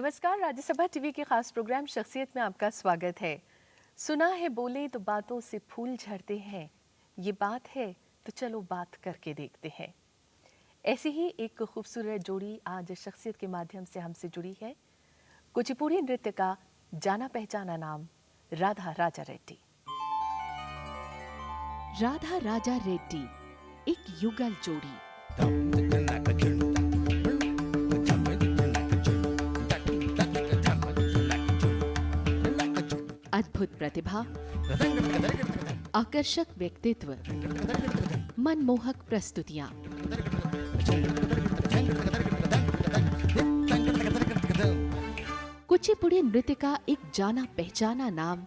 नमस्कार, राज्यसभा टीवी के खास प्रोग्राम शख्सियत में आपका स्वागत है। सुना है बोले तो बातों से फूल झड़ते हैं, ये बात है तो चलो बात करके देखते हैं। ऐसी ही एक खूबसूरत जोड़ी आज शख्सियत के माध्यम से हमसे जुड़ी है। कुचिपुड़ी नृत्य का जाना पहचाना नाम राधा राजा रेड्डी। राधा राजा रेड्डी एक युगल जोड़ी। अद्भुत प्रतिभा, आकर्षक व्यक्तित्व, मनमोहक प्रस्तुतियां। कुचिपुड़ी नृत्य का एक जाना पहचाना नाम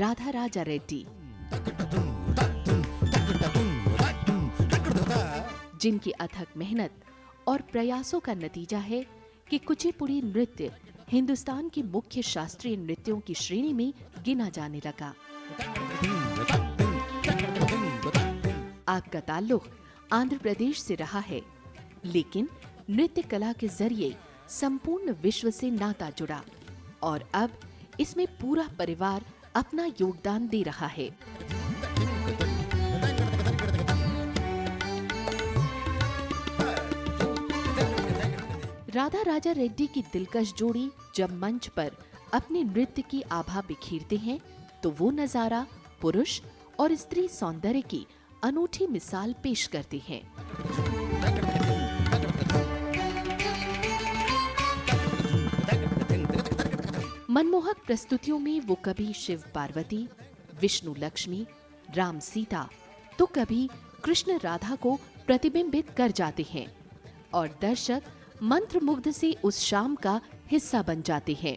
राधा राजा रेड्डी, जिनकी अथक मेहनत और प्रयासों का नतीजा है कि कुचिपुड़ी नृत्य हिंदुस्तान की मुख्य शास्त्रीय नृत्यों की श्रेणी में गिना जाने लगा। आपका ताल्लुक आंध्र प्रदेश से रहा है, लेकिन नृत्य कला के जरिए संपूर्ण विश्व से नाता जुड़ा और अब इसमें पूरा परिवार अपना योगदान दे रहा है। राधा राजा रेड्डी की दिलकश जोड़ी जब मंच पर अपने नृत्य की आभा बिखेरते हैं तो वो नजारा पुरुष और स्त्री सौंदर्य की अनूठी मिसाल पेश करते हैं। मनमोहक प्रस्तुतियों में वो कभी शिव पार्वती, विष्णु लक्ष्मी, राम सीता तो कभी कृष्ण राधा को प्रतिबिंबित कर जाते हैं और दर्शक मंत्रमुग्ध से उस शाम का हिस्सा बन जाते हैं।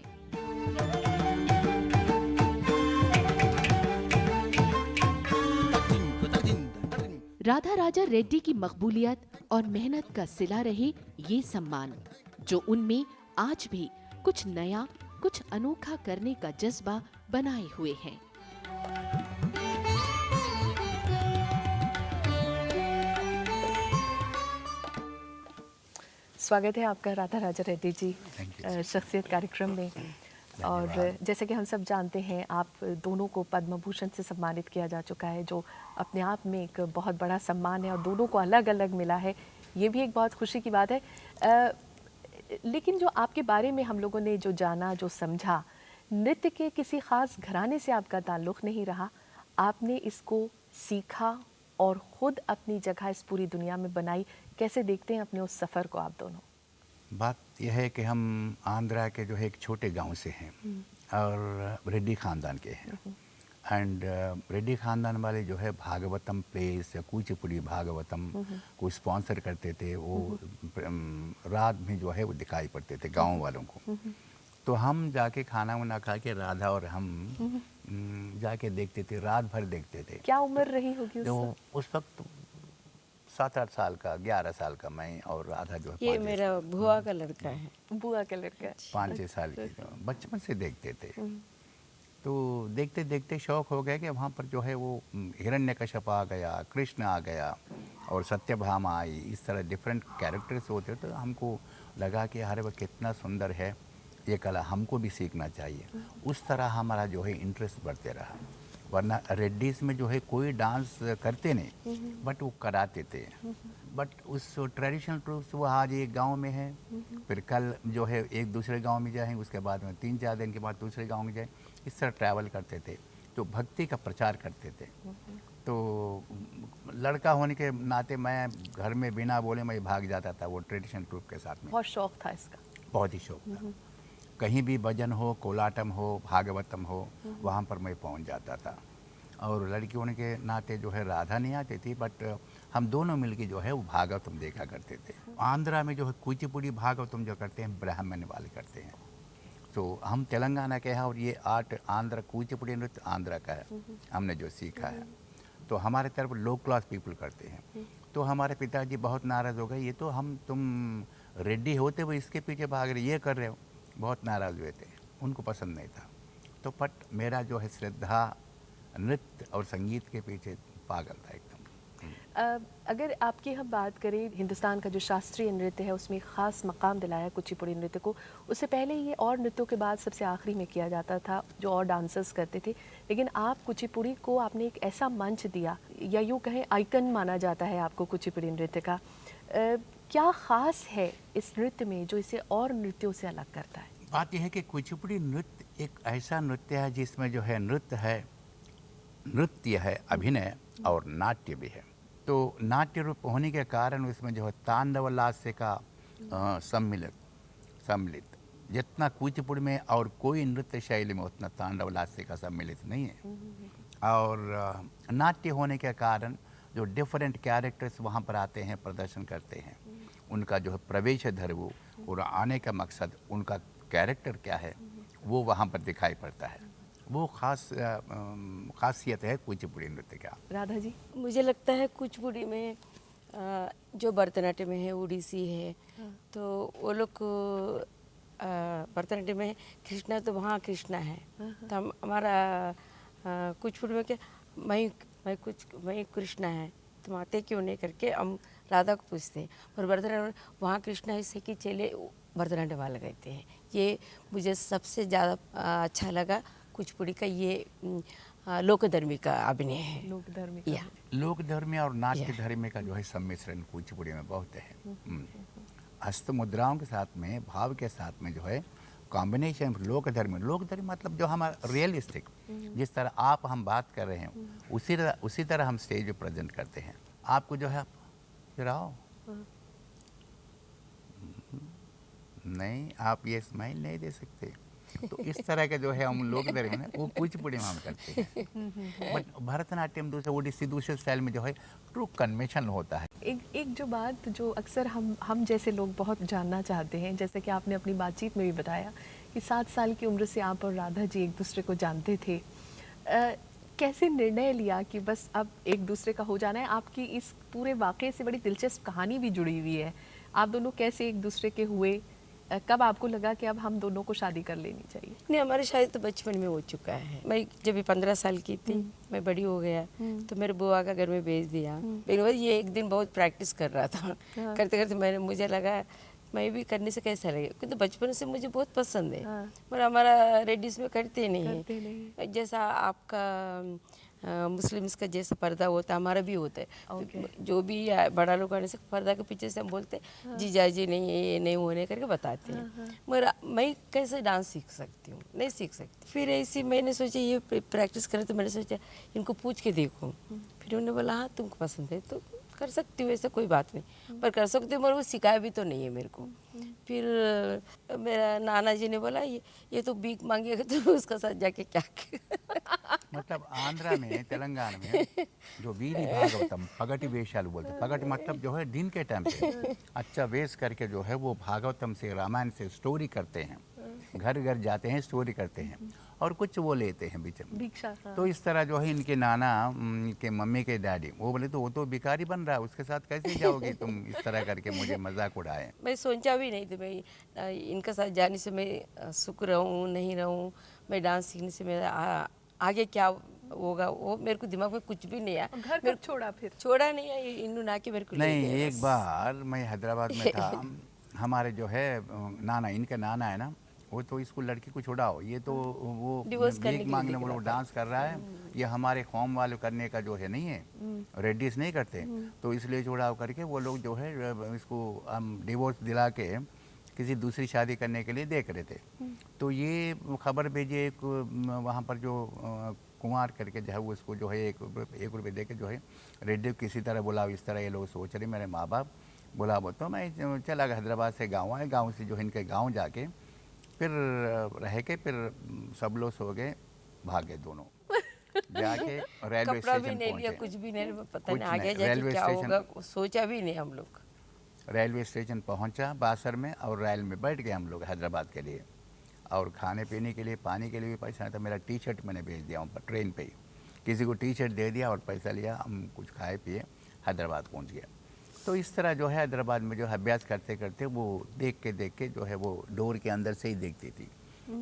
राधा राजा रेड्डी की मकबूलियत और मेहनत का सिला रहे ये सम्मान, जो उनमें आज भी कुछ नया, कुछ अनोखा करने का जज्बा बनाए हुए हैं। स्वागत है आपका राधा राजा रेड्डी जी शख्सियत कार्यक्रम में। और जैसे कि हम सब जानते हैं, आप दोनों को पद्म भूषण से सम्मानित किया जा चुका है, जो अपने आप में एक बहुत बड़ा सम्मान है और दोनों को अलग अलग मिला है, ये भी एक बहुत खुशी की बात है। लेकिन जो आपके बारे में हम लोगों ने जो जाना, जो समझा, नृत्य के किसी खास घराने से आपका ताल्लुक़ नहीं रहा, आपने इसको सीखा और ख़ुद अपनी जगह इस पूरी दुनिया में बनाई। कैसे देखते हैं अपने उस सफ़र को आप दोनों? बात यह है कि हम आंध्रा के जो है एक छोटे गांव से हैं और रेड्डी ख़ानदान के हैं। एंड रेड्डी ख़ानदान वाले जो है भागवतम प्लेस या कुचिपुड़ी भागवतम को स्पॉन्सर करते थे। वो रात में जो है वो दिखाई पड़ते थे गांव वालों को। तो हम जाके खाना वाना खा के राधा और हम जाके देखते थे, रात भर देखते थे। क्या उम्र रही होगी उस वक्त? 7-8 साल का, 11 साल का मैं, और राधा जो है ये मेरा बुआ का लड़का है। बुआ का लड़का 5-6 साल की। बचपन से देखते थे। तो देखते देखते शौक हो गया कि वहाँ पर जो है वो हिरण्यकश्यप आ गया, कृष्ण आ गया और सत्यभामा आई। इस तरह डिफरेंट कैरेक्टर्स होते, तो हमको लगा कि अरे वह कितना सुंदर है, ये कला हमको भी सीखना चाहिए। उस तरह हमारा जो है इंटरेस्ट बढ़ते रहा। वरना रेड्डीज़ में जो है कोई डांस करते नहीं, बट वो कराते थे। बट उस ट्रेडिशनल ट्रूप्स वो आज एक गांव में है, फिर कल जो है एक दूसरे गांव में जाएंगे, उसके बाद में 3-4 दिन के बाद दूसरे गांव में जाए। इस तरह ट्रैवल करते थे, तो भक्ति का प्रचार करते थे। तो लड़का होने के नाते मैं घर में बिना बोले मैं भाग जाता था वो ट्रेडिशनल ट्रूप के साथ में। बहुत शौक था इसका। बहुत ही शौक था। कहीं भी भजन हो, कोलाटम हो, भागवतम हो, वहाँ पर मैं पहुँच जाता था। और लड़की होने के नाते जो है राधा नहीं आती थी, बट हम दोनों मिलके जो है वो भागवतम देखा करते थे। आंध्रा में जो है कुचिपुड़ी भागवतम जो करते हैं ब्राह्मण वाले करते हैं। तो हम तेलंगाना के हैं और ये आर्ट आंध्र कुचिपुड़ी नृत्य आंध्रा का है, हमने जो सीखा है। तो हमारे तरफ लो क्लास पीपल करते हैं। तो हमारे पिताजी बहुत नाराज़ हो गए, ये तो तुम रेड्डी होते हुए इसके पीछे भाग रहे, ये कर रहे हो। बहुत नाराज़ हुए थे, उनको पसंद नहीं था। तो बट मेरा जो है श्रद्धा नृत्य और संगीत के पीछे पागल था एकदम। अगर आपकी हम बात करें, हिंदुस्तान का जो शास्त्रीय नृत्य है उसमें ख़ास मकाम दिलाया कुचिपुड़ी नृत्य को। उससे पहले ये और नृत्यों के बाद सबसे आखिरी में किया जाता था जो और डांसर्स करते थे, लेकिन आप कुचिपुड़ी को आपने एक ऐसा मंच दिया, या यूँ कहें आइकन माना जाता है आपको कुचिपुड़ी नृत्य का। क्या ख़ास है इस नृत्य में जो इसे और नृत्यों से अलग करता है? बात यह है कि कुचिपुड़ी नृत्य एक ऐसा नृत्य है जिसमें जो है नृत्य है, अभिनय और नाट्य भी है। तो नाट्य रूप होने के कारण उसमें जो है तांडव लास्य का सम्मिलित जितना कुचिपुड़ी में और कोई नृत्य शैली में उतना तांडव लास्य का सम्मिलित नहीं है। और नाट्य होने के कारण जो डिफरेंट कैरेक्टर्स वहाँ पर आते हैं, प्रदर्शन करते हैं, उनका जो है प्रवेश धर्म और आने का मकसद, उनका कैरेक्टर क्या है, वो वहाँ पर दिखाई पड़ता है। वो खासियत है कुचिपुड़ी नृत्य का। राधा जी? मुझे लगता है कुचिपुड़ी में जो भरतनाट्यम में है, ओडिसी है, तो वो लोग को भरतनाट्यम में कृष्णा, तो वहाँ कृष्णा है। तो हमारा कुचिपुड़ी में क्या, मैं कृष्णा है, तुम आते क्यों नहीं करके हम राधा को पूछते हैं। और भरतनाट्यम वहाँ कृष्णा ऐसे कि चले भरतनाट्यम वाला कहते हैं। ये मुझे सबसे ज़्यादा अच्छा लगा कुचिपुड़ी का, ये लोकधर्मी का अभिनय है। लोकधर्मी और नाट्य धर्मी का जो है सम्मिश्रण कुचिपुड़ी में बहुत है। हस्त मुद्राओं के साथ में, भाव के साथ में जो है कॉम्बिनेशन लोकधर्मी मतलब जो हमारा रियलिस्टिक, जिस तरह आप हम बात कर रहे हैं उसी तरह हम स्टेज पे प्रेजेंट करते हैं। आपको जो है फिर आओ, नहीं आप ये स्माइल नहीं दे सकते, तो इस तरह का जो है हम लोग वो कुचिपुड़ी में हम करते हैं। बट भरतनाट्यम दूसरे ओडिसी दूसरे स्टाइल में जो है ट्रू कन्वेंशन होता है। एक जो बात जो अक्सर हम जैसे लोग बहुत जानना चाहते हैं, जैसे कि आपने अपनी बातचीत में भी बताया कि 7 साल की उम्र से आप और राधा जी एक दूसरे को जानते थे। कैसे निर्णय लिया कि बस अब एक दूसरे का हो जाना है? आपकी इस पूरे वाक़ये से बड़ी दिलचस्प कहानी भी जुड़ी हुई है। आप दोनों कैसे एक दूसरे के हुए? कब आपको लगा कि अब हम दोनों को शादी कर लेनी चाहिए? नहीं, हमारी शादी तो बचपन में हो चुका है। मैं जब भी 15 साल की थी, मैं बड़ी हो गया, तो मेरे बुआ का घर में भेज दिया। लेकिन ये एक दिन बहुत प्रैक्टिस कर रहा था, करते करते मुझे लगा मैं भी करने से कैसा लगेगा, क्योंकि बचपन से मुझे बहुत पसंद है। पर हमारा रेडिस में करते नहीं है। जैसा आपका मुस्लिम्स का जैसा पर्दा होता है, हमारा भी होता है। तो जो भी बड़ा लोग आने से पर्दा के पीछे से हम बोलते हैं जीजा जी नहीं, ये नहीं होने करके बताते हैं। मगर मैं कैसे डांस सीख सकती हूँ? नहीं सीख सकती। फिर ऐसी मैंने सोचा ये प्रैक्टिस करें, तो मैंने सोचा इनको पूछ के देखूँ। फिर उन्होंने बोला हाँ तुमको पसंद है तो कर सकती हूँ, ऐसा कोई बात नहीं, पर कर सकती हूँ, मगर वो सिखाया भी तो नहीं है मेरे को। फिर मेरा नाना जी ने बोला ये तो भीख मांगेगा तो उसका साथ जाके क्या मतलब आंध्रा में, तेलंगाना में जो वीरी भागवतम पगटी वेशालू बोलते, पगटी मतलब जो है दिन के टाइम पे अच्छा वेश करके जो है वो भागवतम से, रामायण से स्टोरी करते हैं, घर घर जाते हैं, स्टोरी करते हैं और कुछ वो लेते हैं बीच में भिक्षा। तो इस तरह जो है इनके नाना के मम्मी के डैडी वो बोले तो वो तो भिखारी बन रहा है, उसके साथ कैसे जाओगे तुम? इस तरह करके मुझे मजाक उड़ाए। मैं सोचा भी नहीं थी मैं इनके साथ जाने से मैं सुख रहूँ नहीं रहूँ, मैं डांस सीखने से मेरा आगे क्या होगा वो मेरे को दिमाग में कुछ भी नहीं आया। घर कब छोड़ा? फिर छोड़ा नहीं है, इन्होंने ना के मेरे को नहीं। एक बार मैं हैदराबाद में था, हमारे जो है नाना, इनका नाना है ना, वो तो इसको लड़की को छोड़ाओ, ये तो वो भीख मांगने वाला डांस कर रहा है, ये हमारे कौम वाले करने का जो है नहीं है, रेडिस नहीं करते, तो इसलिए छोड़ाओ करके वो लोग जो है इसको हम डिवोर्स दिला के किसी दूसरी शादी करने के लिए देख रहे थे। तो ये खबर भेजे एक वहाँ पर जो कुमार करके जो है वो उसको जो है 1 रुपये दे के जो है रेडियो किसी तरह बुलाओ, इस तरह ये लोग सोच रहे। मेरे माँ बाप बुलाओ तो मैं चला गया, हैदराबाद से गाँव आए, गाँव से जो है इनके गाँव जाके फिर रह के फिर सब लोग सो गए, भागे दोनों जाके रेलवे स्टेशन पहुंचे। कुछ भी नहीं पता नहीं आगे जाके क्या होगा, सोचा भी नहीं हम लोग। रेलवे स्टेशन पहुंचा बासर में और रेल में बैठ गए हम लोग हैदराबाद के लिए, और खाने पीने के लिए पानी के लिए भी पैसा नहीं था। मेरा टी शर्ट मैंने भेज दिया वहाँ पर ट्रेन पे ही, किसी को टी शर्ट दे दिया और पैसा लिया, हम कुछ खाए पिए हैदराबाद पहुँच गया। तो इस तरह जो है हैदराबाद में जो है अभ्यास करते करते वो देख के जो है वो डोर के अंदर से ही देखती थी,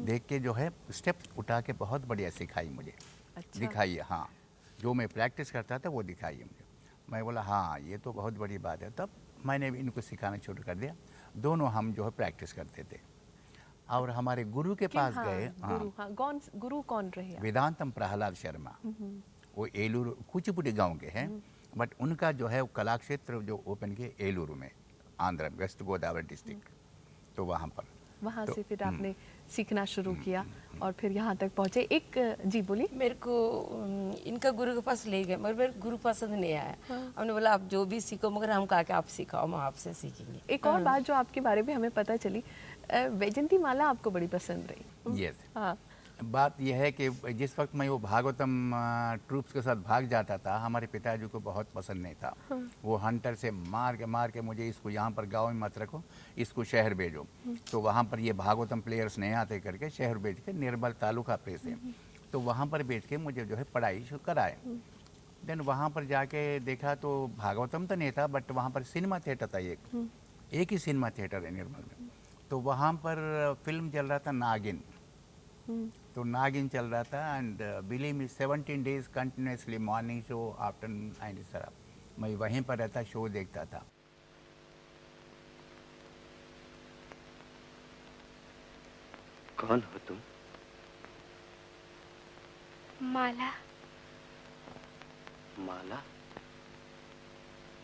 देख के जो है स्टेप्स उठा के बहुत बढ़िया सिखाई मुझे। अच्छा। दिखाई, हाँ, जो मैं प्रैक्टिस करता था वो दिखाई मुझे। मैं बोला हाँ ये तो बहुत बड़ी बात है। तब मैंने भी इनको सिखाना शुरू कर दिया। दोनों हम जो है प्रैक्टिस करते थे और हमारे गुरु के पास गए। गुरु, हाँ, गुरु कौन रहे आप? वेदांतम प्रहलाद शर्मा, वो एलूर कुचिपुड़ी गांव के हैं, बट उनका जो है वो कला क्षेत्र जो ओपन किए एलूरू में, आंध्र वेस्ट गोदावरी डिस्ट्रिक्ट। तो वहाँ से फिर आपने सीखना शुरू किया और फिर यहाँ तक पहुँचे। एक जी बोलिए। मेरे को इनका गुरु के पास ले गए मगर मेरे गुरु पसंद नहीं आया। हमने बोला आप जो भी सीखो मगर हम कहा कि आप सिखाओ, हम आपसे सीखेंगे। एक और बात जो आपके बारे में हमें पता चली, वैजयंती माला आपको बड़ी पसंद रही। यस। हाँ, बात यह है कि जिस वक्त मैं वो भागवतम ट्रूप्स के साथ भाग जाता था, हमारे पिताजी को बहुत पसंद नहीं था। वो हंटर से मार के मुझे इसको यहाँ पर गांव में मत रखो, इसको शहर भेजो। तो वहाँ पर ये भागवतम प्लेयर्स नहीं आते करके शहर भेज के, निर्मल तालुका प्लेस है, तो वहाँ पर भेज के मुझे जो है पढ़ाई शुरू कराए। देन वहाँ पर जाके देखा तो भागवतम तो नहीं था, बट वहाँ पर सिनेमा थिएटर था, एक ही सिनेमा थिएटर है निर्मल में। तो वहाँ पर फिल्म चल रहा था नागिन। तो नागिन चल रहा था and believe me 17 days continuously, morning show, afternoon and इस तरह मैं वहीं पर रहता, शो देखता था। कौन हो तुम? माला। माला?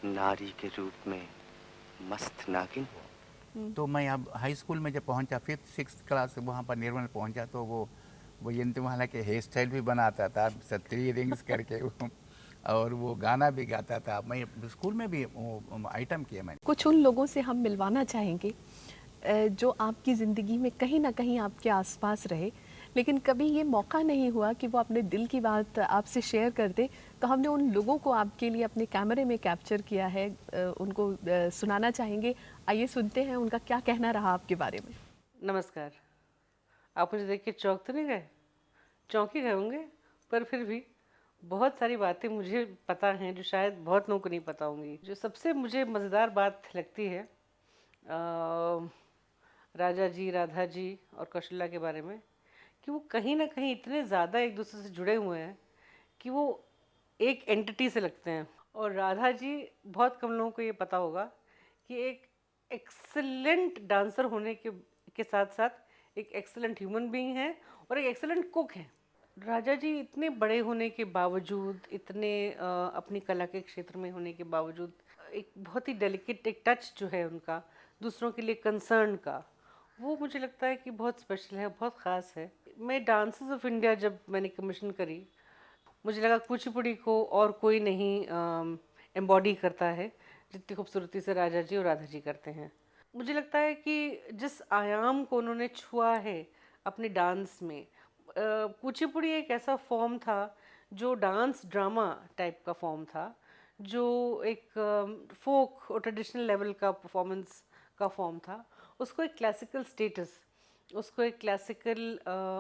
नारी के रूप में मस्त नागिन? तो मैं अब हाई स्कूल में जब पहुंचा, 5th 6th क्लास वहाँ पर निर्मल पहुंचा, तो वो यंत्रमाला के हेयर स्टाइल भी बनाता था, 3 रिंग्स करके और वो गाना भी गाता था। मैं स्कूल में भी आइटम किया मैंने। कुछ उन लोगों से हम मिलवाना चाहेंगे जो आपकी ज़िंदगी में कहीं ना कहीं आपके आसपास रहे, लेकिन कभी ये मौका नहीं हुआ कि वो अपने दिल की बात आपसे शेयर कर दे। तो हमने उन लोगों को आपके लिए अपने कैमरे में कैप्चर किया है, उनको सुनाना चाहेंगे। आइए सुनते हैं उनका क्या कहना रहा आपके बारे में। नमस्कार। आप मुझे देख के चौंक तो नहीं गए? चौंक ही गए होंगे, पर फिर भी बहुत सारी बातें मुझे पता हैं जो शायद बहुत लोगों को नहीं पता होंगी। जो सबसे मुझे मज़ेदार बात लगती है राजा जी, राधा जी और कौशल्या के बारे में, कि वो कहीं ना कहीं इतने ज़्यादा एक दूसरे से जुड़े हुए हैं कि वो एक एंटिटी से लगते हैं। और राधा जी, बहुत कम लोगों को ये पता होगा कि एक एक्सेलेंट डांसर होने के साथ साथ एक एक्सेलेंट ह्यूमन बीइंग है और एक एक्सेलेंट कुक हैं। राजा जी इतने बड़े होने के बावजूद, इतने अपनी कला के क्षेत्र में होने के बावजूद, एक बहुत ही डेलिकेट एक टच जो है उनका दूसरों के लिए कंसर्न का, वो मुझे लगता है कि बहुत स्पेशल है, बहुत ख़ास है। मैं डांसर्स ऑफ इंडिया जब मैंने कमीशन करी, मुझे लगा कुचिपुड़ी को और कोई नहीं एम्बॉडी करता है जितनी खूबसूरती से राजा जी और राधा जी करते हैं। मुझे लगता है कि जिस आयाम को उन्होंने छुआ है अपने डांस में, कुचिपुड़ी एक ऐसा फॉर्म था जो डांस ड्रामा टाइप का फॉर्म था, जो एक फोक और ट्रेडिशनल लेवल का परफॉर्मेंस का फॉर्म था। उसको एक क्लासिकल स्टेटस, उसको एक क्लासिकल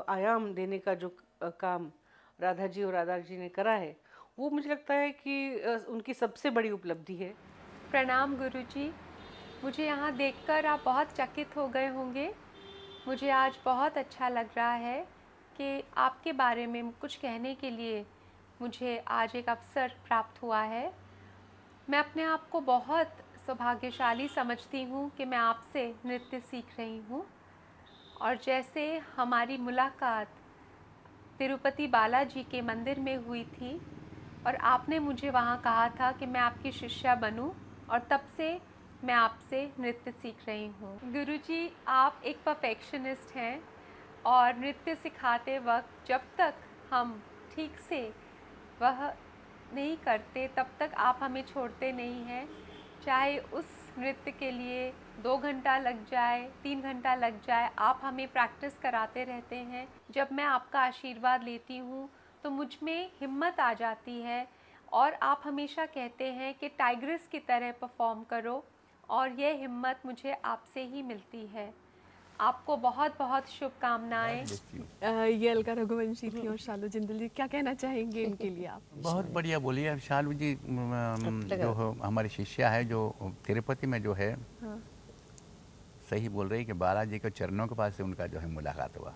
आयाम देने का जो काम राधा जी और राधा जी ने करा है, वो मुझे लगता है कि उनकी सबसे बड़ी उपलब्धि है। प्रणाम गुरुजी। मुझे यहाँ देखकर आप बहुत चकित हो गए होंगे। मुझे आज बहुत अच्छा लग रहा है कि आपके बारे में कुछ कहने के लिए मुझे आज एक अवसर प्राप्त हुआ है। मैं अपने आप को बहुत सौभाग्यशाली समझती हूँ कि मैं आपसे नृत्य सीख रही हूँ। और जैसे हमारी मुलाकात तिरुपति बालाजी के मंदिर में हुई थी और आपने मुझे वहाँ कहा था कि मैं आपकी शिष्या बनूँ, और तब से मैं आपसे नृत्य सीख रही हूँ। गुरुजी, आप एक परफेक्शनिस्ट हैं और नृत्य सिखाते वक्त जब तक हम ठीक से वह नहीं करते तब तक आप हमें छोड़ते नहीं हैं। चाहे उस नृत्य के लिए 2 घंटा लग जाए, 3 घंटा लग जाए, आप हमें प्रैक्टिस कराते रहते हैं। जब मैं आपका आशीर्वाद लेती हूँ तो मुझ में हिम्मत आ जाती है, और आप हमेशा कहते हैं कि टाइग्रेस की तरह परफॉर्म करो, और यह हिम्मत मुझे आपसे ही मिलती है। आपको बहुत बहुत शुभकामनाएं। ये अलका रघुवंशी थी और शालू जिंदल जी, क्या कहना चाहेंगे इनके लिए आप? बहुत बढ़िया बोलिए। अब शालू जी जो हमारी शिष्या है, जो तिरुपति में जो है, हाँ। सही बोल रही है कि बालाजी के चरणों के पास से उनका जो है मुलाकात हुआ।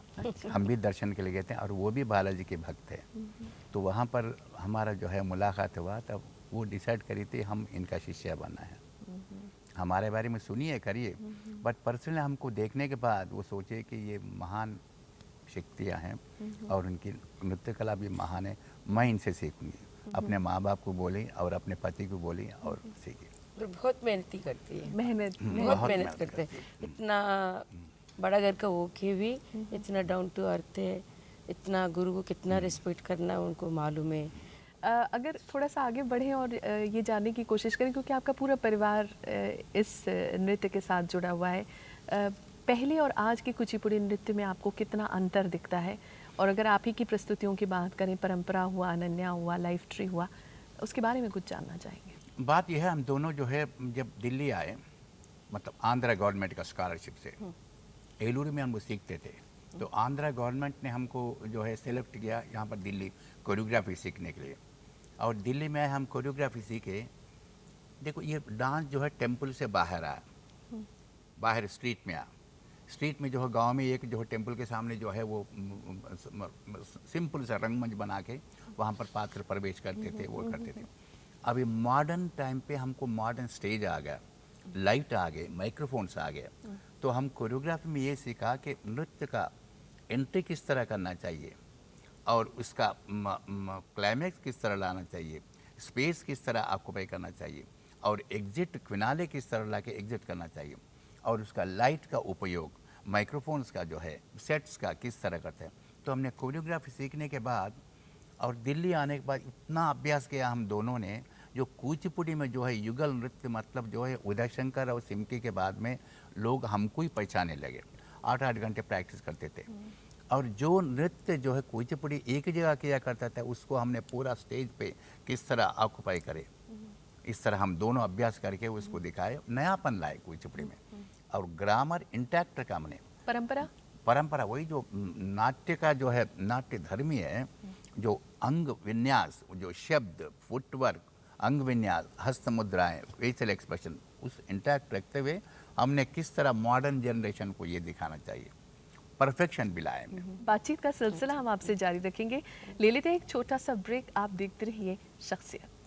हम भी दर्शन के लिए गए थे और वो भी बालाजी के भक्त थे। तो वहाँ पर हमारा जो है मुलाकात हुआ, तब वो डिसाइड करी थी हम इनका शिष्य बनना है। हमारे बारे में सुनिए करिए, बट पर्सनली हमको देखने के बाद वो सोचे कि ये महान शक्तियाँ हैं और उनकी नृत्य कला भी महान है, मैं इनसे सीखूंगी। अपने माँ बाप को बोली और अपने पति को बोली और सीखी। और बहुत मेहनती करती है, मेहनत बहुत मेहनत करते हैं। इतना बड़ा घर का होके भी इतना डाउन टू अर्थ है, इतना गुरु को कितना रिस्पेक्ट करना है उनको मालूम है। अगर थोड़ा सा आगे बढ़ें और ये जानने की कोशिश करें, क्योंकि आपका पूरा परिवार इस नृत्य के साथ जुड़ा हुआ है, पहले और आज की कुचिपुड़ी नृत्य में आपको कितना अंतर दिखता है? और अगर आप ही की प्रस्तुतियों की बात करें, परंपरा हुआ, अनन्या हुआ, लाइफ ट्री हुआ, उसके बारे में कुछ जानना चाहेंगे? बात यह है, हम दोनों जो है जब दिल्ली आए, मतलब आंध्रा गवर्नमेंट का स्कॉलरशिप से, एलूरू में हम वो सीखते थे, तो आंध्रा गवर्नमेंट ने हमको जो है सेलेक्ट किया यहाँ पर दिल्ली कोरियोग्राफी सीखने के लिए। और दिल्ली में हम कोरियोग्राफी सीखे। देखो ये डांस जो है टेम्पल से बाहर आया, बाहर स्ट्रीट में आया। स्ट्रीट में जो है गांव में एक जो है टेम्पल के सामने जो है वो सिंपल सा रंगमंच बना के वहाँ पर पात्र प्रवेश करते थे, वो करते थे। अभी मॉडर्न टाइम पे हमको मॉडर्न स्टेज आ गया, लाइट आ गए, माइक्रोफोन्स आ गए, तो हम कोरियोग्राफी में ये सीखा कि नृत्य का एंट्री किस तरह करना चाहिए और उसका क्लाइमैक्स किस तरह लाना चाहिए, स्पेस किस तरह ऑक्यूपाई करना चाहिए और एग्जिट क्विनाले किस तरह ला के एग्जिट करना चाहिए, और उसका लाइट का उपयोग, माइक्रोफोन्स का जो है, सेट्स का किस तरह करते हैं। तो हमने कोरियोग्राफी सीखने के बाद और दिल्ली आने के बाद इतना अभ्यास किया हम दोनों ने, जो कुचिपुड़ी में जो है युगल नृत्य, मतलब जो है उदय शंकर और सिमकी के बाद में लोग हमको ही पहचाने लगे। 8-8 घंटे प्रैक्टिस करते थे। और जो नृत्य जो है कुचिपुड़ी एक ही जगह किया करता था, उसको हमने पूरा स्टेज पे किस तरह ऑक्यूपाई करे, इस तरह हम दोनों अभ्यास करके उसको दिखाए, नयापन लाए कुचिपुड़ी में। और ग्रामर इंटैक्ट रखा हमने। परंपरा वही जो नाट्य का जो है, नाट्य धर्मी है, जो अंग विन्यास, जो शब्द, फुटवर्क, अंग विन्यास, हस्त मुद्राएं, फेशियल एक्सप्रेशन, उस इंटैक्ट रखते हुए हमने किस तरह मॉडर्न जनरेशन को ये दिखाना चाहिए, परफेक्शन भी लाए हमने। बातचीत का सिलसिला हम आपसे जारी रखेंगे। ले लेते हैं एक छोटा सा ब्रेक। आप देखते रहिए शख्सियत।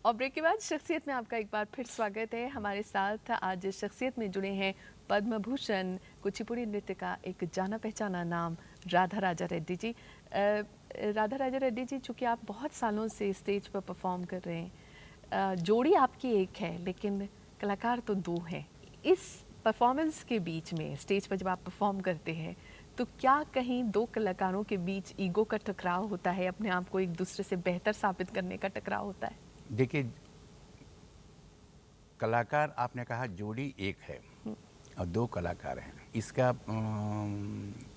और ब्रेक के बाद शख्सियत में आपका एक बार फिर स्वागत है। हमारे साथ आज शख्सियत में जुड़े हैं पद्म भूषण, कुचिपुड़ी नृत्य का एक जाना पहचाना नाम राधा राजा रेड्डी जी। राधा राजा रेड्डी जी, चूँकि आप बहुत सालों से स्टेज पर परफॉर्म कर रहे हैं, जोड़ी आपकी एक है लेकिन कलाकार तो दो हैं। इस परफॉर्मेंस के बीच में, स्टेज पर जब आप परफॉर्म करते हैं, तो क्या कहीं दो कलाकारों के बीच ईगो का टकराव होता है, अपने आप को एक दूसरे से बेहतर साबित करने का टकराव होता है? देखिए, कलाकार आपने कहा जोड़ी एक है और दो कलाकार हैं। इसका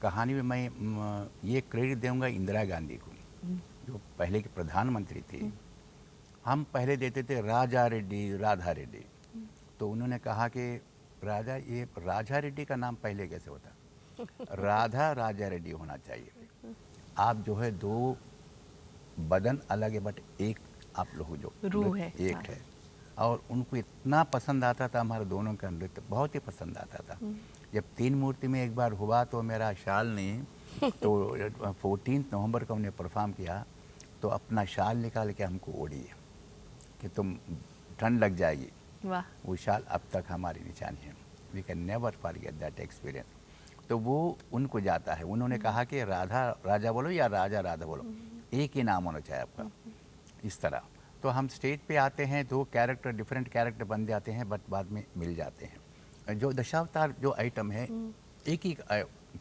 कहानी में मैं ये क्रेडिट दूंगा इंदिरा गांधी को, जो पहले की प्रधानमंत्री थी। हम पहले देते थे राजा रेड्डी, राधा रेड्डी, तो उन्होंने कहा कि राजा, ये राजा रेड्डी का नाम पहले कैसे होता, राधा राजा रेड्डी होना चाहिए। आप जो है दो बदन अलग है बट एक आप लोग जो रूह है, एक है। और उनको इतना पसंद आता था, हमारे दोनों का नृत्य बहुत ही पसंद आता था। जब 3 मूर्ति में एक बार हुआ तो मेरा शाल नहीं, तो 14 नवंबर को हमने परफॉर्म किया, तो अपना शाल निकाल के हमको ओढ़ी कि तुम ठंड लग जाएगी। वाह। वो शाल अब तक हमारी निशानी है। We can never forget that experience. तो वो उनको जाता है। उन्होंने कहा कि राधा राजा बोलो या राजा राधा बोलो, एक ही नाम होना चाहिए आपका, इस तरह। तो हम स्टेज पे आते हैं, दो कैरेक्टर, डिफरेंट कैरेक्टर बन जाते हैं, बट बाद में मिल जाते हैं। जो दशावतार जो आइटम है एक ही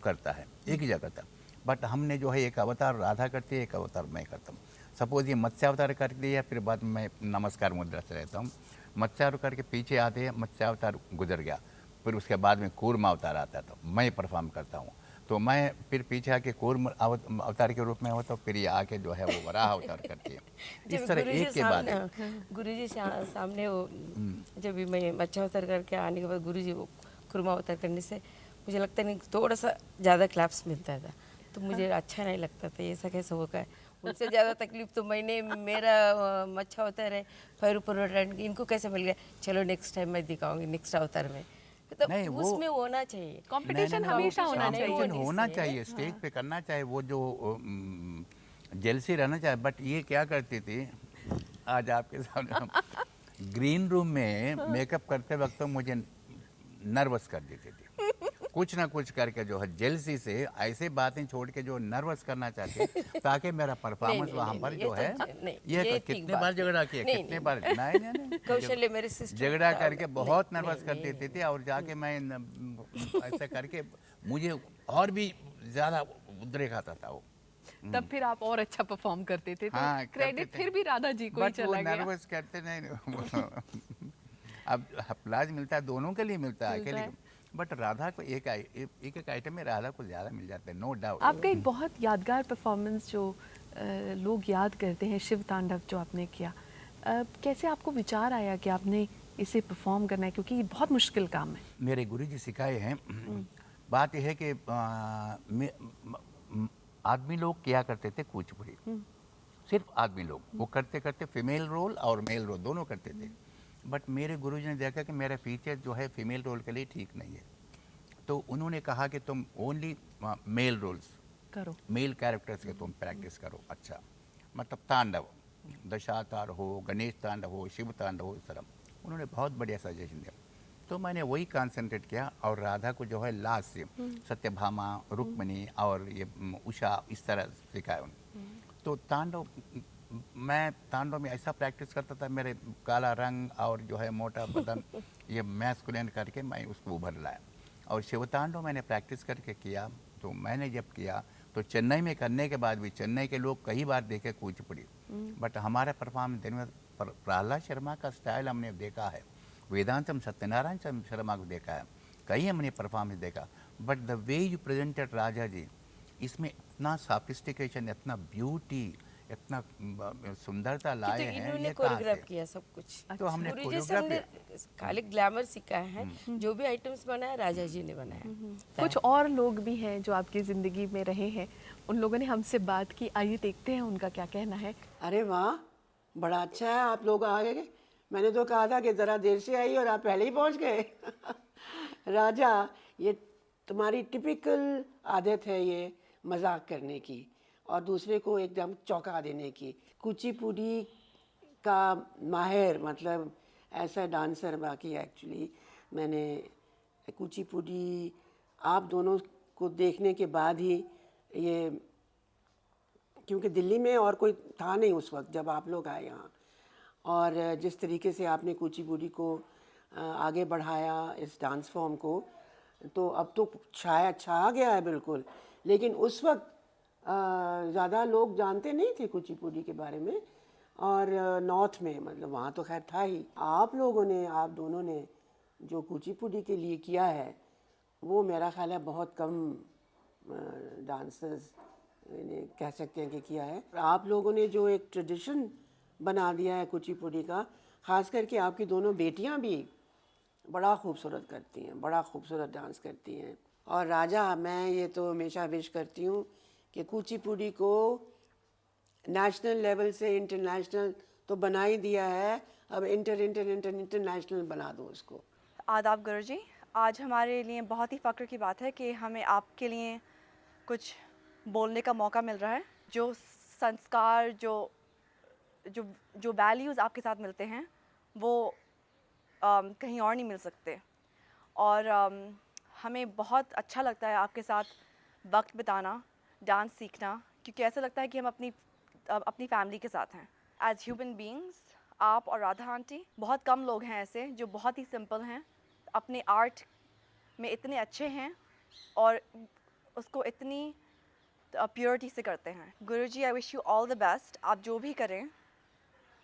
करता है, एक ही जगह करता है, बट हमने जो है एक अवतार राधा करती है, एक अवतार मैं करता हूँ। सपोज ये मत्स्यावतार कर दिया, फिर बाद में मैं नमस्कार मुद्रा से रहता हूँ। मत्स्यावतार करके पीछे आते हैं, मत्स्यावतार गुजर गया, फिर उसके बाद में कूर्म अवतार आता है, तो मैं परफॉर्म करता हूँ। तो मैं फिर पीछे आके कूर्म अवतार के रूप में होता हूँ, फिर ये आके जो है वो वराह अवतार करती है। इस तरह एक के बाद गुरुजी सामने वो जब भी मैं मच्छा अवतार करके आने के बाद गुरुजी वो कुर्मा अवतार करने से मुझे लगता नहीं, थोड़ा सा ज़्यादा क्लैप्स मिलता था, तो मुझे अच्छा नहीं लगता था, ऐसा कैसे होगा। उनसे ज़्यादा तकलीफ तो मैंने, मेरा अच्छा होता रहे, फायर ऊपर इनको कैसे मिल गया, चलो नेक्स्ट टाइम मैं दिखाऊंगी नेक्स्ट अवतार में। तो नहीं, वो उसमें होना चाहिए, कंपटीशन हमेशा होना चाहिए। कंपटीशन होना चाहिए, स्टेज पे करना चाहिए, वो जो जेलसी रहना चाहिए। बट ये क्या करती थी, आज आपके सामने ग्रीन रूम में मेकअप करते वक्त तो मुझे नर्वस कर देती थी, कुछ ना कुछ करके जो है जेलसी से ऐसे बातें छोड़ के जो नर्वस करना चाहते ताकि मेरा परफॉर्मेंस वहाँ पर जो है ये कितने बार झगड़ा किया, कितने बार नहीं कौशल्य मेरे सिस्टर झगड़ा करके बहुत नर्वस कर देती थी, और जाके मैं ऐसा करके मुझे और भी ज़्यादा उद्रेक आता था वो। तब फिर आप और अच्छा परफॉर्म करते थे, तो हाँ, क्रेडिट करते थे। फिर भी राधा जी को ही बट वो चला गया। नर्वस करते नहीं अब प्लाज मिलता है, दोनों के लिए मिलता है, अकेले बट राधा को एक एक आइटम में राधा को ज़्यादा मिल जाता है, नो डाउट। आपका एक बहुत यादगार परफॉर्मेंस जो लोग याद करते हैं, शिव तांडव जो आपने किया, कैसे आपको विचार आया कि आपने इसे परफॉर्म करना है, क्योंकि ये बहुत मुश्किल काम है। मेरे गुरुजी सिखाए हैं। बात यह है कि आदमी लोग किया करते थे कुचिपुड़ी, सिर्फ आदमी लोग वो करते करते फीमेल रोल और मेल रोल दोनों करते थे। बट मेरे गुरुजी ने देखा कि मेरा फीचर जो है फीमेल रोल के लिए ठीक नहीं है, तो उन्होंने कहा कि तुम ओनली मेल रोल्स करो, मेल कैरेक्टर्स के तुम प्रैक्टिस करो। अच्छा, मतलब तांडव, दशावतार हो, गणेश तांडव हो, शिव तांडव हो, इस तरह उन्होंने बहुत बढ़िया सजेशन दिया। तो मैंने वही कंसंट्रेट किया, और राधा को जो है लास्ट से सत्यभामा, रुक्मिणी और ये उषा इस तरह सिखाया उन्होंने। तो तांडव, मैं तांडव में ऐसा प्रैक्टिस करता था, मेरे काला रंग और जो है मोटा बदन ये मैस्कुलिन करके मैं उसको उभर लाया। और शिव तांडव मैंने प्रैक्टिस करके किया, तो मैंने जब किया तो चेन्नई में करने के बाद भी चेन्नई के लोग कई बार देखे कुचिपुड़ी, बट हमारा परफॉर्मेंस दिन में प्रहलाद शर्मा का स्टाइल हमने देखा है, वेदांतम सत्यनारायण शर्मा को देखा है, कई हमने परफॉर्मेंस देखा, but the way you presented Raja ji, इसमें इतना सॉफिस्टिकेशन, इतना ब्यूटी, इतना सुंदरता लाए हैं। इन्होंने ये कहाँ कोरियोग्राफ से? किया सब कुछ, तो हमने गुरुजी से कोरियोग्राफ हमने खाली ग्लैमर सीखा है, जो भी आइटम्स बनाया राजा जी ने बनाया। कुछ और लोग भी हैं जो आपकी ज़िंदगी में रहे हैं, उन लोगों ने हमसे बात की, आइए देखते हैं उनका क्या कहना है। अरे वाह, बड़ा अच्छा है आप लोग आ गए। मैंने तो कहा था कि ज़रा देर से आई और आप पहले ही पहुंच गए। राजा, ये तुम्हारी टिपिकल आदत है ये मजाक करने की और दूसरे को एकदम चौंका देने की। कुचिपुड़ी का माहिर, मतलब ऐसा डांसर, बाकी एक्चुअली मैंने कुचिपुड़ी आप दोनों को देखने के बाद ही ये, क्योंकि दिल्ली में और कोई था नहीं उस वक्त जब आप लोग आए यहाँ, और जिस तरीके से आपने कुचिपुड़ी को आगे बढ़ाया इस डांस फॉर्म को, तो अब तो शायद छा गया है बिल्कुल, लेकिन उस वक्त ज़्यादा लोग जानते नहीं थे कुचिपुड़ी के बारे में, और नॉर्थ में मतलब वहाँ तो खैर था ही। आप लोगों ने, आप दोनों ने जो कुचिपुड़ी के लिए किया है वो मेरा ख्याल है बहुत कम डांसर्स कह सकते हैं कि किया है। आप लोगों ने जो एक ट्रेडिशन बना दिया है कुचिपुड़ी का, ख़ास करके आपकी दोनों बेटियां भी बड़ा खूबसूरत करती हैं, बड़ा खूबसूरत डांस करती हैं। और राजा, मैं ये तो हमेशा विश करती हूँ कि कुचिपुड़ी को नेशनल लेवल से इंटरनेशनल तो बना ही दिया है, अब इंटरनेशनल बना दो उसको। आदाब गुरुजी, आज हमारे लिए बहुत ही फ़ख्र की बात है कि हमें आपके लिए कुछ बोलने का मौका मिल रहा है। जो संस्कार, जो वैल्यूज़ आपके साथ मिलते हैं वो कहीं और नहीं मिल सकते, और हमें बहुत अच्छा लगता है आपके साथ वक्त बिताना, डांस सीखना, क्योंकि ऐसा लगता है कि हम अपनी फैमिली के साथ हैं। एज ह्यूमन बीइंग्स, आप और राधा आंटी, बहुत कम लोग हैं ऐसे जो बहुत ही सिंपल हैं, अपने आर्ट में इतने अच्छे हैं और उसको इतनी प्योरिटी से करते हैं। गुरुजी, I wish you all the best. आप जो भी करें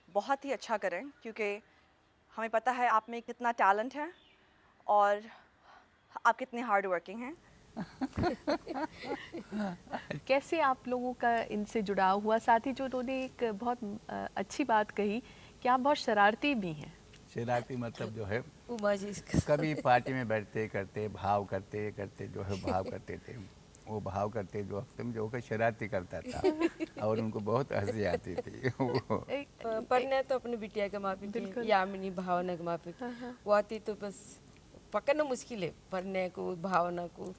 बहुत ही अच्छा करें, क्योंकि हमें पता है आप में कितना टैलेंट है और आप कितने हार्ड वर्किंग हैं। कैसे आप लोगों का इनसे जुड़ाव हुआ? साथ ही जो उन्होंने एक बहुत अच्छी बात कही कि आप बहुत शरारती भी हैं। शरारती मतलब जो है उमा जी इसका कभी पार्टी में बैठते करते भाव करते करते जो है भाव करते थे। वो भाव करते जो हफ्ते में जो है शरारती करता था और उनको बहुत हंसी आती थी। वो पढ़ना तो अपनी बिटिया के मापी की, यामिनी भावना के मापी की। वो आती तो बस पकड़ना मुश्किल है पढ़ने को भावना को,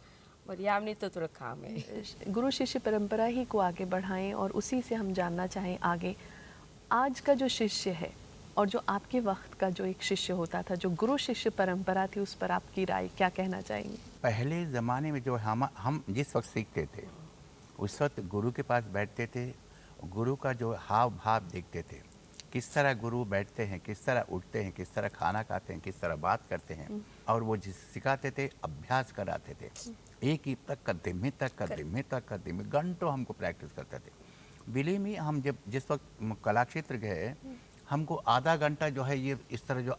और यामिनी तो थोड़ा काम है। गुरु शिष्य परंपरा ही को आगे बढ़ाएं और उसी से हम जानना चाहें आगे आज का जो शिष्य है और जो आपके वक्त का जो एक शिष्य होता था, जो गुरु शिष्य परंपरा थी, उस पर आपकी राय क्या कहना चाहेंगे? पहले ज़माने में जो हम जिस वक्त सीखते थे उस वक्त गुरु के पास बैठते थे, गुरु का जो हाव भाव देखते थे, किस तरह गुरु बैठते हैं, किस तरह उठते हैं, किस तरह खाना खाते हैं, किस तरह बात करते हैं, और वो जिस सिखाते थे अभ्यास कराते थे। एक ही तक कदमे तक कदमे तक कदमे घंटों हमको प्रैक्टिस करते थे। बिलीव मी, हम जब जिस वक्त कला क्षेत्र गए हमको आधा घंटा जो है ये इस तरह जो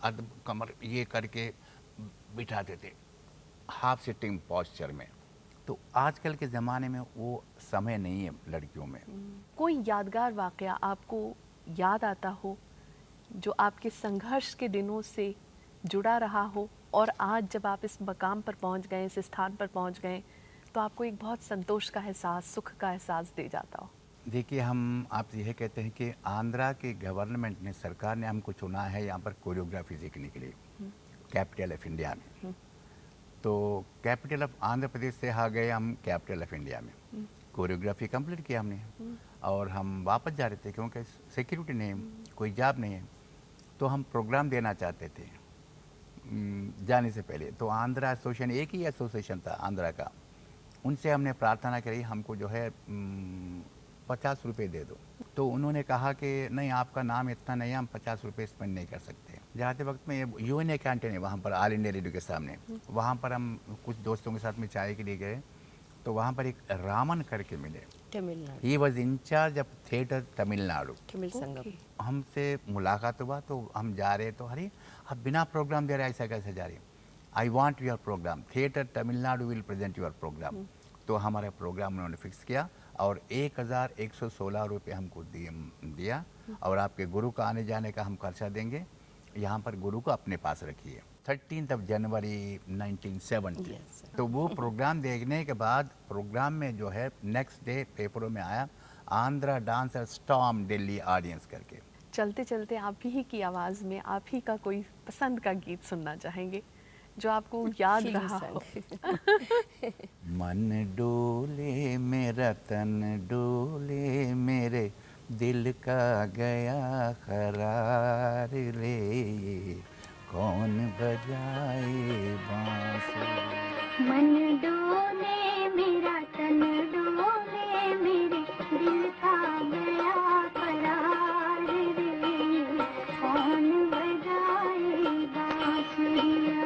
कमर ये करके बिठाते थे हाफ सिटिंग पॉस्चर में। तो आजकल के ज़माने में वो समय नहीं है लड़कियों में। कोई यादगार वाक़या आपको याद आता हो जो आपके संघर्ष के दिनों से जुड़ा रहा हो और आज जब आप इस मकाम पर पहुंच गए, इस स्थान पर पहुंच गए, तो आपको एक बहुत संतोष का एहसास, सुख का एहसास दे जाता हो? देखिए, हम आपसे यह कहते हैं कि आंध्रा के गवर्नमेंट ने, सरकार ने हमको चुना है यहाँ पर कोरियोग्राफी सीखने के लिए कैपिटल ऑफ इंडिया में। तो कैपिटल ऑफ आंध्र प्रदेश से आ गए हम कैपिटल ऑफ इंडिया में। कोरियोग्राफी कंप्लीट किया हमने और हम वापस जा रहे थे क्योंकि सिक्योरिटी नहीं है, कोई जॉब नहीं है। तो हम प्रोग्राम देना चाहते थे जाने से पहले। तो आंध्रा एसोसिएशन, एक ही एसोसिएशन था आंध्रा का, उनसे हमने प्रार्थना करी हमको जो है 50 रुपये दे दो। तो उन्होंने कहा कि नहीं, आपका नाम इतना नहीं है, हम 50 रुपये स्पेंड नहीं कर सकते। जाते वक्त में यूएनए कैंटीन है वहाँ पर, ऑल इंडिया रेडियो के सामने, वहाँ पर हम कुछ दोस्तों के साथ में चाय के लिए गए। तो वहाँ पर एक रामन करके मिले, Tamil Nadu, he was in charge of theatre Tamil Nadu. Tamil Sangam. हमसे मुलाकात हुआ तो हम जा रहे तो अरे आप बिना प्रोग्राम दे रहे ऐसा कैसे जा रहे? I want your programme, theatre Tamil Nadu will present your programme. तो हमारा प्रोग्राम उन्होंने फिक्स किया और 1116 रुपये हमको दिया और आपके गुरु का आने जाने का हम खर्चा देंगे, यहाँ पर गुरु को अपने पास रखिए। 13 जनवरी 1970। तो वो प्रोग्राम देखने के बाद प्रोग्राम में जो है नेक्स्ट डे पेपरों में आया, Andhra dancer storm Delhi audience करके। चलते चलते आप ही की आवाज़ में आप ही का कोई पसंद का गीत सुनना चाहेंगे जो आपको याद रहा हो? मन डोले मेरा तन डोले, मेरे दिल का गया करार ले, कौन बजाए बांसुरी। मन डोले मेरा तन डोले, मेरे दिल का गया करार रे, कौन बजाए बांसुरिया।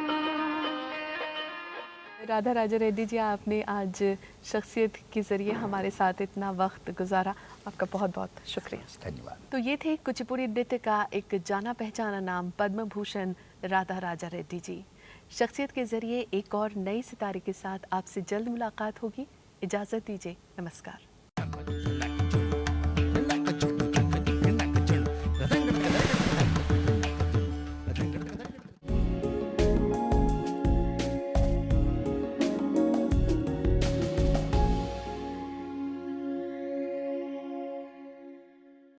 राधा राजा रेड्डी जी, आपने आज शख्सियत के ज़रिए हमारे साथ इतना वक्त गुजारा, आपका बहुत बहुत शुक्रिया। धन्यवाद। तो ये थे कुचिपुड़ी नृत्य का एक जाना पहचाना नाम पद्म भूषण राधा राजा रेड्डी जी। शख्सियत के ज़रिए एक और नई सितारे के साथ आपसे जल्द मुलाकात होगी। इजाज़त दीजिए, नमस्कार।